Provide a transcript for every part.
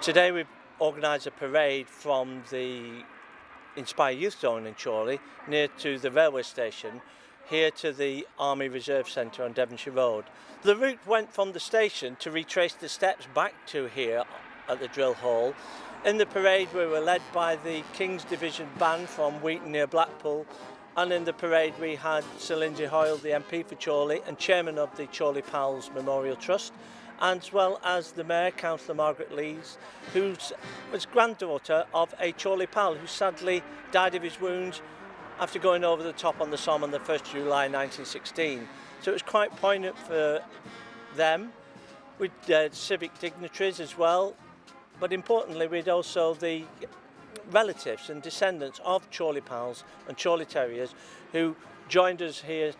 Today we've organised a parade from the Inspire Youth Zone in Chorley, near to the railway station, here to the Army Reserve Centre on Devonshire Road. The route went from the station to retrace the steps back to here at the drill hall. In the parade we were led by the King's Division Band from Wheaton near Blackpool, and in the parade we had Sir Lindsay Hoyle, the MP for Chorley and chairman of the Chorley Pals Memorial Trust, as well as the Mayor, Councillor Margaret Lees, who was granddaughter of a Chorley Pal who sadly died of his wounds after going over the top on the Somme on the 1st July 1916. So it was quite poignant for them. With civic dignitaries as well, but importantly we'd also the relatives and descendants of Chorley Pals and Chorley Terriers who joined us here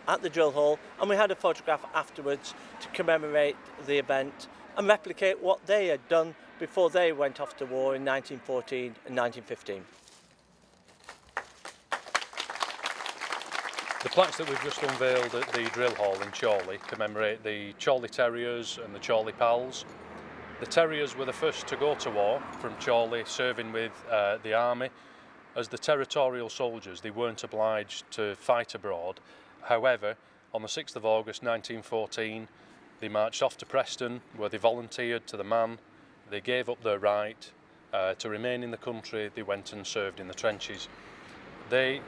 at the drill hall, and we had a photograph afterwards to commemorate the event and replicate what they had done before they went off to war in 1914 and 1915. The plaques that we've just unveiled at the drill hall in Chorley commemorate the Chorley Terriers and the Chorley Pals. The Terriers were the first to go to war from Chorley, serving with the army. As the territorial soldiers, they weren't obliged to fight abroad. However, on the 6th of August 1914, they marched off to Preston, where they volunteered to the man. They gave up their right to remain in the country. They went and served in the trenches. They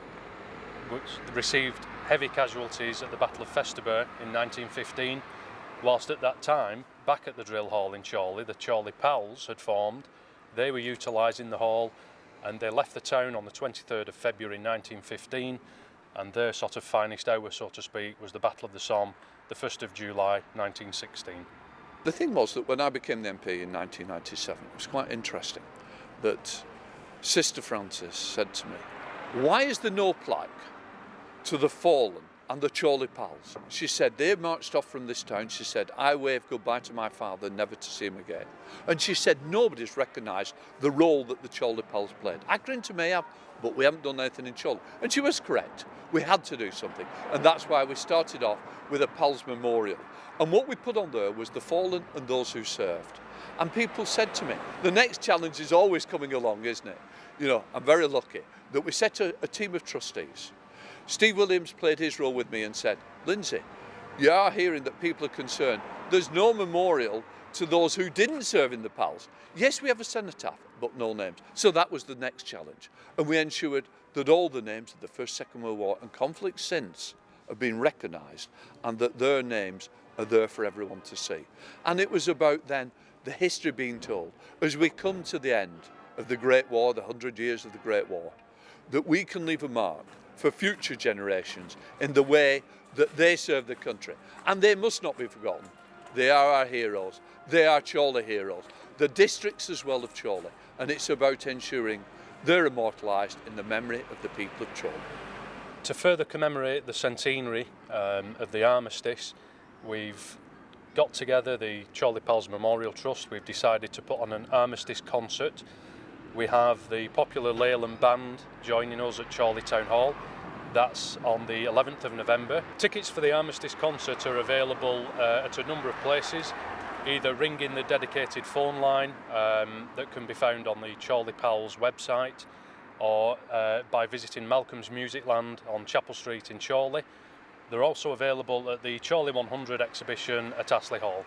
received heavy casualties at the Battle of Festubert in 1915, whilst at that time, back at the drill hall in Chorley, the Chorley Pals had formed. They were utilising the hall, and they left the town on the 23rd of February 1915, and their sort of finest hour, so to speak, was the Battle of the Somme, the 1st of July 1916. The thing was that when I became the MP in 1997, it was quite interesting that Sister Francis said to me, "Why is there no plaque to the fallen and the Chorley Pals?" She said, "They marched off from this town." She said, "I waved goodbye to my father, never to see him again." And she said, "Nobody's recognised the role that the Chorley Pals played." I grinned may have, but we haven't done anything in Chorley. And she was correct. We had to do something. And that's why we started off with a Pals Memorial. And what we put on there was the fallen and those who served. And people said to me, the next challenge is always coming along, isn't it? You know, I'm very lucky that we set a team of trustees. Steve Williams played his role with me and said, "Lindsay, you are hearing that people are concerned. There's no memorial to those who didn't serve in the Pals. Yes, we have a cenotaph, but no names." So that was the next challenge. And we ensured that all the names of the First, Second World War and conflicts since have been recognised, and that their names are there for everyone to see. And it was about then the history being told as we come to the end of the Great War, the 100 years of the Great War, that we can leave a mark for future generations in the way that they serve the country. And they must not be forgotten. They are our heroes. They are Chorley heroes. The districts as well of Chorley. And it's about ensuring they're immortalised in the memory of the people of Chorley. To further commemorate the centenary of the armistice, we've got together the Chorley Pals Memorial Trust. We've decided to put on an armistice concert. We have the popular Leyland Band joining us at Chorley Town Hall. That's on the 11th of November. Tickets for the armistice concert are available at a number of places, either ringing the dedicated phone line that can be found on the Chorley Pals website, or by visiting Malcolm's Music Land on Chapel Street in Chorley. They're also available at the Chorley 100 exhibition at Astley Hall.